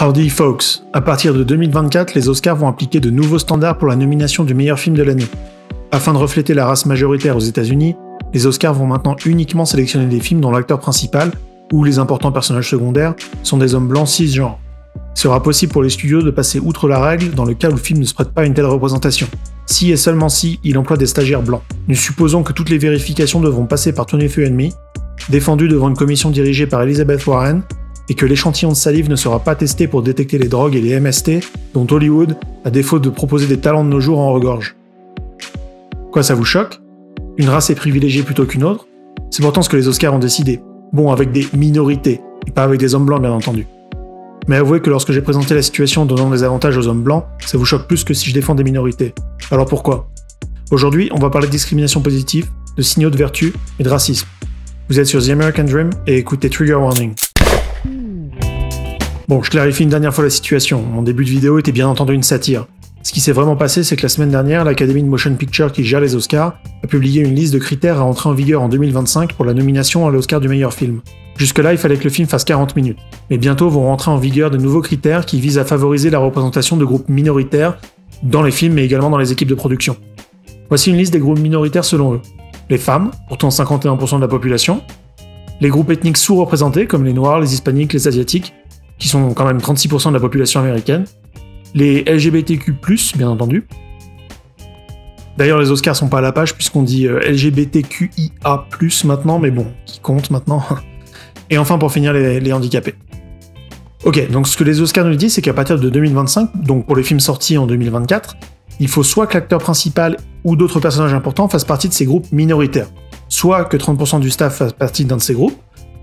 Howdy folks, à partir de 2024, les Oscars vont appliquer de nouveaux standards pour la nomination du meilleur film de l'année. Afin de refléter la race majoritaire aux États-Unis, les Oscars vont maintenant uniquement sélectionner des films dont l'acteur principal, ou les importants personnages secondaires, sont des hommes blancs cisgenres. Il sera possible pour les studios de passer outre la règle dans le cas où le film ne se prête pas à une telle représentation. Si et seulement si il emploie des stagiaires blancs. Nous supposons que toutes les vérifications devront passer par 23andMe, défendu devant une commission dirigée par Elizabeth Warren, et que l'échantillon de salive ne sera pas testé pour détecter les drogues et les MST, dont Hollywood, à défaut de proposer des talents de nos jours, en regorge. Quoi, ça vous choque ? Une race est privilégiée plutôt qu'une autre ? C'est pourtant ce que les Oscars ont décidé. Bon, avec des minorités, et pas avec des hommes blancs bien entendu. Mais avouez que lorsque j'ai présenté la situation donnant des avantages aux hommes blancs, ça vous choque plus que si je défends des minorités. Alors pourquoi ? Aujourd'hui, on va parler de discrimination positive, de signaux de vertu et de racisme. Vous êtes sur The American Dream et écoutez Trigger Warning. Bon, je clarifie une dernière fois la situation. Mon début de vidéo était bien entendu une satire. Ce qui s'est vraiment passé, c'est que la semaine dernière, l'Academy de Motion Picture qui gère les Oscars a publié une liste de critères à entrer en vigueur en 2025 pour la nomination à l'Oscar du meilleur film. Jusque-là, il fallait que le film fasse 40 minutes. Mais bientôt vont rentrer en vigueur de nouveaux critères qui visent à favoriser la représentation de groupes minoritaires dans les films mais également dans les équipes de production. Voici une liste des groupes minoritaires selon eux. Les femmes, pourtant 51% de la population. Les groupes ethniques sous-représentés comme les Noirs, les Hispaniques, les Asiatiques, qui sont quand même 36% de la population américaine. Les LGBTQ+, bien entendu. D'ailleurs, les Oscars sont pas à la page puisqu'on dit LGBTQIA+, maintenant, mais bon, qui compte maintenant. Et enfin, pour finir, les handicapés. Ok, donc ce que les Oscars nous disent, c'est qu'à partir de 2025, donc pour les films sortis en 2024, il faut soit que l'acteur principal ou d'autres personnages importants fassent partie de ces groupes minoritaires, soit que 30% du staff fasse partie d'un de ces groupes,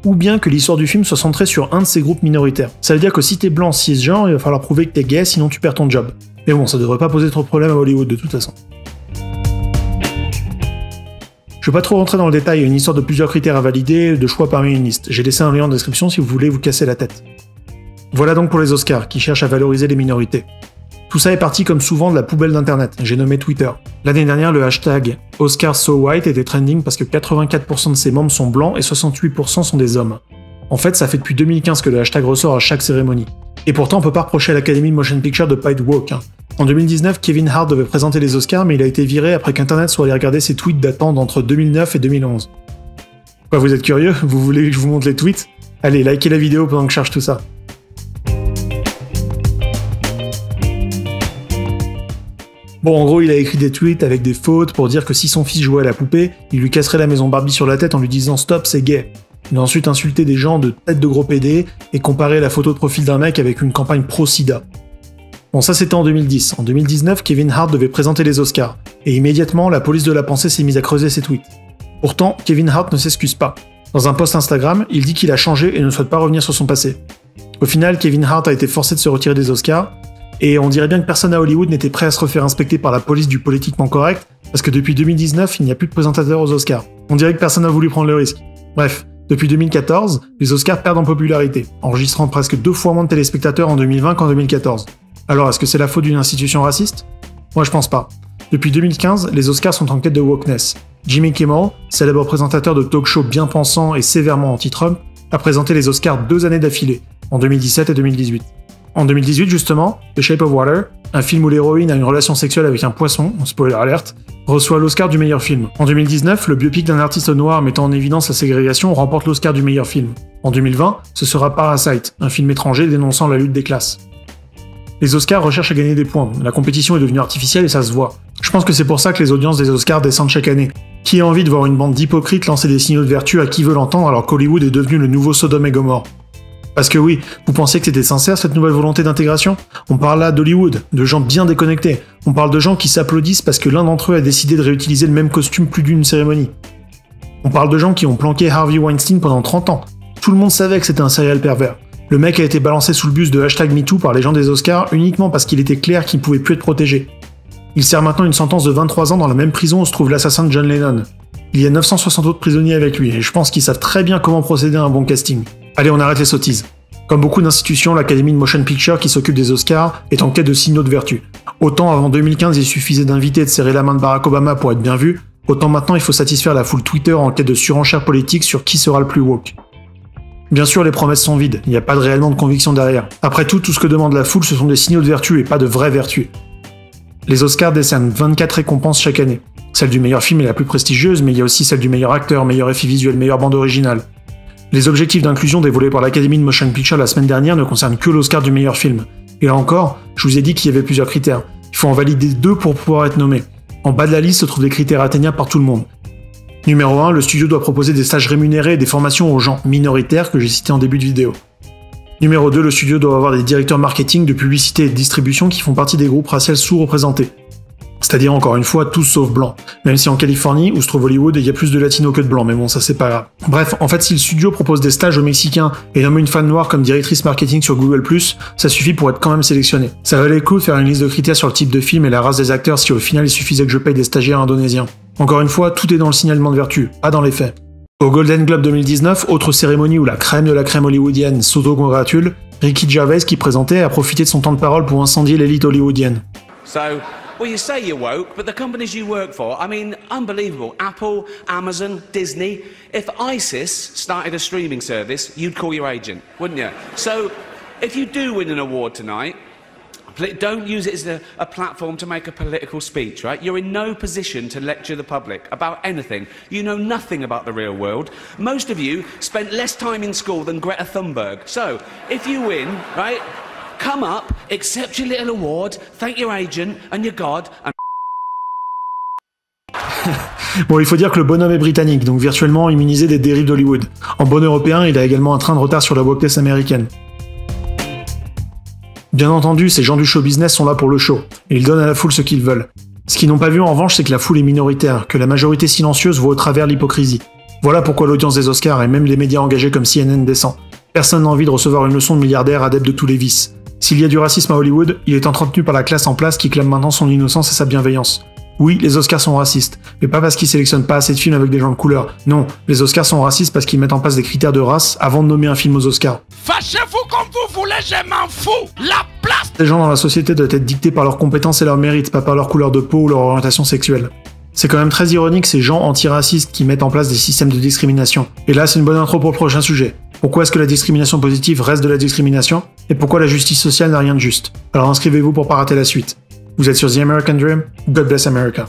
ou bien que l'histoire du film soit centrée sur un de ces groupes minoritaires. Ça veut dire que si t'es blanc cisgenre, il va falloir prouver que t'es gay, sinon tu perds ton job. Mais bon, ça devrait pas poser trop de problèmes à Hollywood de toute façon. Je vais pas trop rentrer dans le détail, il y a une histoire de plusieurs critères à valider, de choix parmi une liste. J'ai laissé un lien en description si vous voulez vous casser la tête. Voilà donc pour les Oscars, qui cherchent à valoriser les minorités. Tout ça est parti comme souvent de la poubelle d'internet, j'ai nommé Twitter. L'année dernière, le hashtag OscarsSoWhite était trending parce que 84% de ses membres sont blancs et 68% sont des hommes. En fait, ça fait depuis 2015 que le hashtag ressort à chaque cérémonie. Et pourtant, on peut pas reprocher à l'Academy de Motion Picture de pas être woke. En 2019, Kevin Hart devait présenter les Oscars, mais il a été viré après qu'Internet soit allé regarder ses tweets datant d'entre 2009 et 2011. Quoi, vous êtes curieux ? Vous voulez que je vous montre les tweets ? Allez, likez la vidéo pendant que je cherche tout ça. Bon, en gros, il a écrit des tweets avec des fautes pour dire que si son fils jouait à la poupée, il lui casserait la maison Barbie sur la tête en lui disant « Stop, c'est gay ». Il a ensuite insulté des gens de tête de gros PD et comparé la photo de profil d'un mec avec une campagne pro-sida. Bon, ça c'était en 2010. En 2019, Kevin Hart devait présenter les Oscars, et immédiatement, la police de la pensée s'est mise à creuser ses tweets. Pourtant, Kevin Hart ne s'excuse pas. Dans un post Instagram, il dit qu'il a changé et ne souhaite pas revenir sur son passé. Au final, Kevin Hart a été forcé de se retirer des Oscars, et on dirait bien que personne à Hollywood n'était prêt à se refaire inspecter par la police du politiquement correct, parce que depuis 2019, il n'y a plus de présentateurs aux Oscars. On dirait que personne n'a voulu prendre le risque. Bref, depuis 2014, les Oscars perdent en popularité, enregistrant presque 2 fois moins de téléspectateurs en 2020 qu'en 2014. Alors, est-ce que c'est la faute d'une institution raciste ? Moi, je pense pas. Depuis 2015, les Oscars sont en quête de wokeness. Jimmy Kimmel, célèbre présentateur de talk-show bien pensant et sévèrement anti-Trump, a présenté les Oscars 2 années d'affilée, en 2017 et 2018. En 2018, justement, The Shape of Water, un film où l'héroïne a une relation sexuelle avec un poisson, spoiler alert, reçoit l'Oscar du meilleur film. En 2019, le biopic d'un artiste noir mettant en évidence la ségrégation remporte l'Oscar du meilleur film. En 2020, ce sera Parasite, un film étranger dénonçant la lutte des classes. Les Oscars recherchent à gagner des points, la compétition est devenue artificielle et ça se voit. Je pense que c'est pour ça que les audiences des Oscars descendent chaque année. Qui a envie de voir une bande d'hypocrites lancer des signaux de vertu à qui veut l'entendre alors qu'Hollywood est devenu le nouveau Sodome et Gomorrhe ? Parce que oui, vous pensiez que c'était sincère cette nouvelle volonté d'intégration ? On parle là d'Hollywood, de gens bien déconnectés. On parle de gens qui s'applaudissent parce que l'un d'entre eux a décidé de réutiliser le même costume plus d'une cérémonie. On parle de gens qui ont planqué Harvey Weinstein pendant 30 ans. Tout le monde savait que c'était un serial pervers. Le mec a été balancé sous le bus de #MeToo par les gens des Oscars uniquement parce qu'il était clair qu'il pouvait plus être protégé. Il sert maintenant une sentence de 23 ans dans la même prison où se trouve l'assassin de John Lennon. Il y a 960 autres prisonniers avec lui, et je pense qu'ils savent très bien comment procéder à un bon casting. Allez, on arrête les sottises. Comme beaucoup d'institutions, l'Academy de Motion Picture qui s'occupe des Oscars est en quête de signaux de vertu. Autant avant 2015 il suffisait d'inviter et de serrer la main de Barack Obama pour être bien vu, autant maintenant il faut satisfaire la foule Twitter en quête de surenchère politique sur qui sera le plus woke. Bien sûr, les promesses sont vides, il n'y a pas réellement de conviction derrière. Après tout ce que demande la foule, ce sont des signaux de vertu et pas de vraies vertus. Les Oscars décernent 24 récompenses chaque année. Celle du meilleur film est la plus prestigieuse, mais il y a aussi celle du meilleur acteur, meilleur effet visuel, meilleure bande originale. Les objectifs d'inclusion dévoilés par l'Académie de Motion Picture la semaine dernière ne concernent que l'Oscar du meilleur film. Et là encore, je vous ai dit qu'il y avait plusieurs critères. Il faut en valider 2 pour pouvoir être nommé. En bas de la liste se trouvent des critères atteignables par tout le monde. Numéro 1, le studio doit proposer des stages rémunérés et des formations aux gens minoritaires que j'ai cités en début de vidéo. Numéro 2, le studio doit avoir des directeurs marketing, de publicité et de distribution qui font partie des groupes raciaux sous-représentés. C'est-à-dire, encore une fois, tous sauf blancs. Même si en Californie, où se trouve Hollywood, il y a plus de latinos que de blancs, mais bon, ça c'est pas grave. Bref, en fait, si le studio propose des stages aux Mexicains et nomme une femme noire comme directrice marketing sur Google+, ça suffit pour être quand même sélectionné. Ça valait le coup de faire une liste de critères sur le type de film et la race des acteurs si au final il suffisait que je paye des stagiaires indonésiens. Encore une fois, tout est dans le signalement de vertu, pas dans les faits. Au Golden Globe 2019, autre cérémonie où la crème de la crème hollywoodienne s'auto-congratule, Ricky Gervais, qui présentait, a profité de son temps de parole pour incendier l'élite hollywoodienne. Well, you say you're woke, but the companies you work for, I mean, unbelievable. Apple, Amazon, Disney. If ISIS started a streaming service, you'd call your agent, wouldn't you? So, if you do win an award tonight, don't use it as a platform to make a political speech, right? You're in no position to lecture the public about anything. You know nothing about the real world. Most of you spent less time in school than Greta Thunberg. So, if you win, right, come up, accept your little award, thank your agent and your God, and... Bon, il faut dire que le bonhomme est britannique, donc virtuellement immunisé des dérives d'Hollywood. En bon européen, il a également un train de retard sur la wokeness américaine. Bien entendu, ces gens du show business sont là pour le show, et ils donnent à la foule ce qu'ils veulent. Ce qu'ils n'ont pas vu en revanche, c'est que la foule est minoritaire, que la majorité silencieuse voit au travers l'hypocrisie. Voilà pourquoi l'audience des Oscars et même les médias engagés comme CNN descend. Personne n'a envie de recevoir une leçon de milliardaires adeptes de tous les vices. S'il y a du racisme à Hollywood, il est entretenu par la classe en place qui clame maintenant son innocence et sa bienveillance. Oui, les Oscars sont racistes, mais pas parce qu'ils sélectionnent pas assez de films avec des gens de couleur. Non, les Oscars sont racistes parce qu'ils mettent en place des critères de race avant de nommer un film aux Oscars. Fâchez-vous comme vous voulez, je m'en fous. La place des gens dans la société doivent être dictés par leurs compétences et leurs mérites, pas par leur couleur de peau ou leur orientation sexuelle. C'est quand même très ironique ces gens antiracistes qui mettent en place des systèmes de discrimination. Et là, c'est une bonne intro pour le prochain sujet. Pourquoi est-ce que la discrimination positive reste de la discrimination? Et pourquoi la justice sociale n'a rien de juste? Alors inscrivez-vous pour pas rater la suite. Vous êtes sur The American Dream, God bless America.